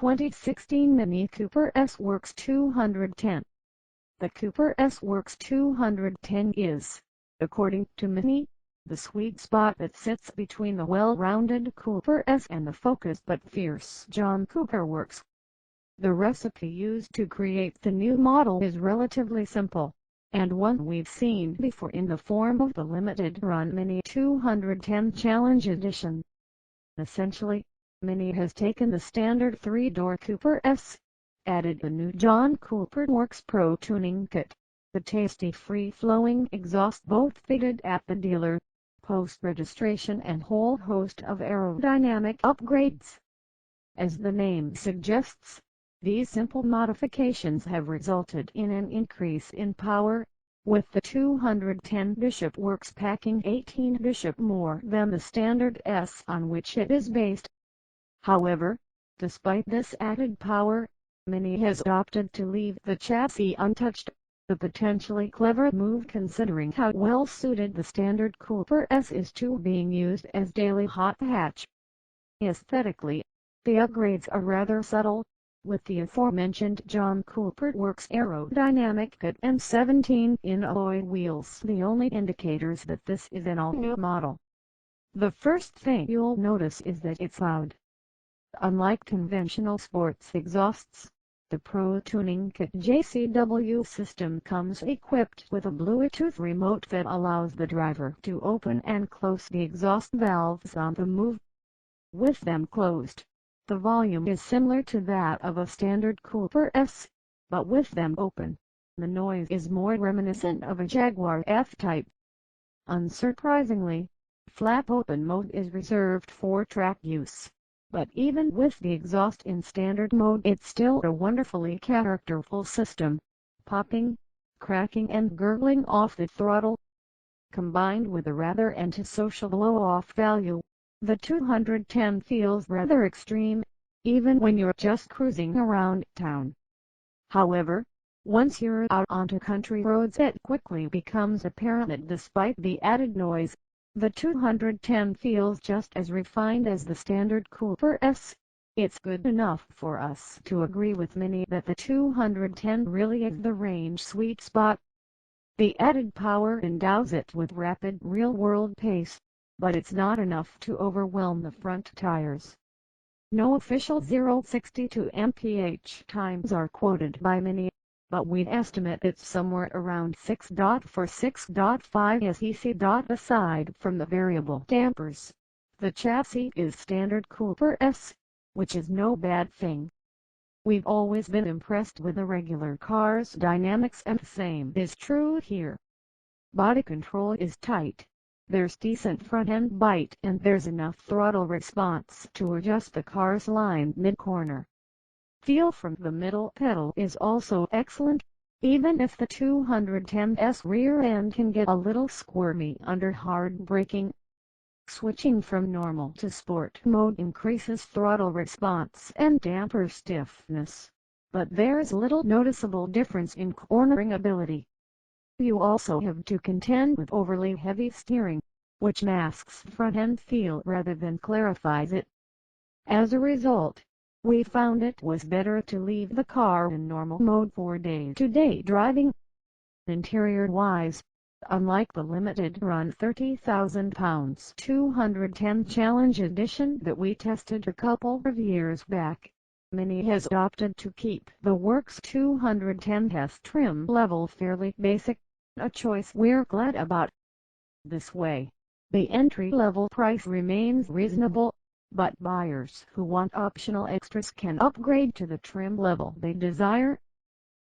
2016 Mini Cooper S Works 210. The Cooper S Works 210 is, according to Mini, the sweet spot that sits between the well-rounded Cooper S and the focused but fierce John Cooper Works. The recipe used to create the new model is relatively simple, and one we've seen before in the form of the limited run Mini 210 Challenge Edition. Essentially, Mini has taken the standard 3-door Cooper S, added the new John Cooper Works Pro Tuning Kit, the tasty free-flowing exhaust both fitted at the dealer, post-registration and whole host of aerodynamic upgrades. As the name suggests, these simple modifications have resulted in an increase in power, with the 210 Bishop Works packing 18 Bishop more than the standard S on which it is based. However, despite this added power, Mini has opted to leave the chassis untouched, a potentially clever move considering how well suited the standard Cooper S is to being used as daily hot hatch. Aesthetically, the upgrades are rather subtle, with the aforementioned John Cooper Works aerodynamic kit and 17-in alloy wheels the only indicators that this is an all-new model. The first thing you'll notice is that it's loud. Unlike conventional sports exhausts, the Pro Tuning Kit JCW system comes equipped with a Bluetooth remote that allows the driver to open and close the exhaust valves on the move. With them closed, the volume is similar to that of a standard Cooper S, but with them open, the noise is more reminiscent of a Jaguar F-Type. Unsurprisingly, flap-open mode is reserved for track use. But even with the exhaust in standard mode it's still a wonderfully characterful system, popping, cracking and gurgling off the throttle. Combined with a rather antisocial blow-off value, the 210 feels rather extreme, even when you're just cruising around town. However, once you're out onto country roads it quickly becomes apparent that despite the added noise, the 210 feels just as refined as the standard Cooper S. It's good enough for us to agree with Mini that the 210 really is the range sweet spot. The added power endows it with rapid real-world pace, but it's not enough to overwhelm the front tires. No official 0-62 mph times are quoted by Mini, but we'd estimate it's somewhere around 6.4-6.5 sec. Aside from the variable dampers, the chassis is standard Cooper S, which is no bad thing. We've always been impressed with the regular car's dynamics and the same is true here. Body control is tight, there's decent front-end bite and there's enough throttle response to adjust the car's line mid-corner. Feel from the middle pedal is also excellent, even if the 210's rear end can get a little squirmy under hard braking. Switching from normal to sport mode increases throttle response and damper stiffness, but there's little noticeable difference in cornering ability. You also have to contend with overly heavy steering, which masks front-end feel rather than clarifies it. As a result, we found it was better to leave the car in normal mode for day-to-day driving. Interior-wise, unlike the limited-run 30,000 pounds 210 Challenge Edition that we tested a couple of years back, Mini has opted to keep the Works 210's trim level fairly basic, a choice we're glad about. This way, the entry-level price remains reasonable, but buyers who want optional extras can upgrade to the trim level they desire.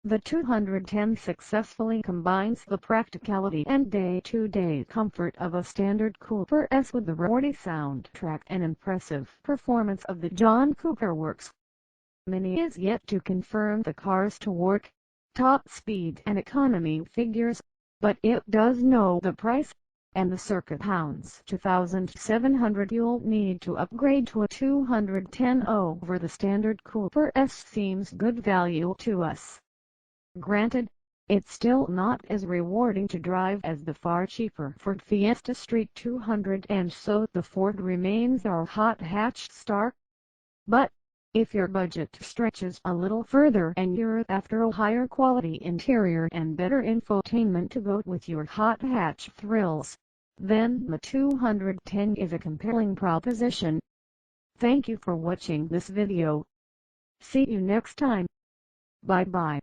The 210 successfully combines the practicality and day-to-day comfort of a standard Cooper S with the rowdy soundtrack and impressive performance of the John Cooper Works. Mini is yet to confirm the car's torque, top speed and economy figures, but it does know the price, and the circa £2,700 you'll need to upgrade to a 210 over the standard Cooper S seems good value to us. Granted, it's still not as rewarding to drive as the far cheaper Ford Fiesta Street 200 and so the Ford remains our hot hatch star. But, If your budget stretches a little further and you're after a higher quality interior and better infotainment to go with your hot hatch thrills, then the 210 is a compelling proposition. Thank you for watching this video. See you next time. Bye bye.